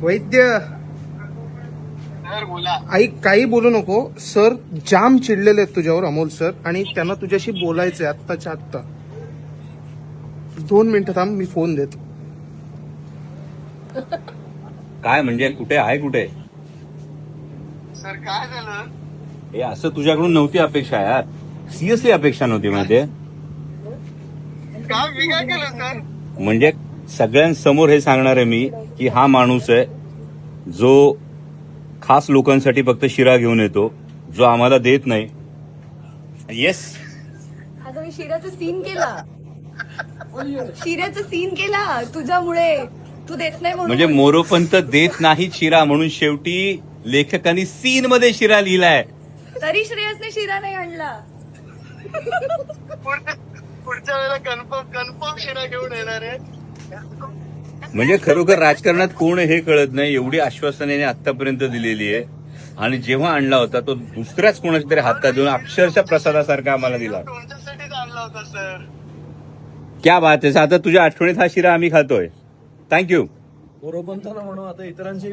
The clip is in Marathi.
वैद्य ऐक, काही बोलू नको. सर जाम चिडलेले आहेत तुझ्यावर, अमोल सर, आणि त्यांना तुझ्याशी बोलायचंय आत्ताच्या आत्ता. 2 मिनिटं थांब, मी फोन देतो. काय म्हणजे कुठे आहे, कुठे? सर काय झालं? हे असं तुझ्याकडून नव्हती अपेक्षा यार, सिरियसली अपेक्षा नव्हती माहितीये. काय मी काय केलं सर? म्हणजे सगळ्यांसमोर हे सांगणार आहे मी की हा माणूस आहे जो खास लोकांसाठी फक्त शिरा घेऊन येतो, जो आम्हाला देत नाही. येस, अगं मी शिऱ्याचा सीन केला तुझ्यामुळे. तू देत नाही म्हणजे म्हणून. मोरोपंत देत नाही शिरा म्हणून शेवटी लेखकांनी सीन मध्ये शिरा लिहिलाय. तरी श्रेयसने शिरा नाही आणला. पुढच्या वेळेला कन्फर्म शिरा घेऊन येणार आहे. म्हणजे खरोखर राजकारणात कोण हे कळत नाही. एवढी आश्वासनाने आतापर्यंत दिलेली आहे, आणि जेव्हा आणला होता तो दुसऱ्याच कोणाच्या तरी हातात देऊन अक्षरशः प्रसादासारखा आम्हाला दिला. तुमच्यासाठीच आणला होता सर. क्या बात आहे. आता तुझ्या आठवणीत हा शिरा आम्ही खातोय. थँक्यू. मोरोपंतांना म्हणून आता इतरांची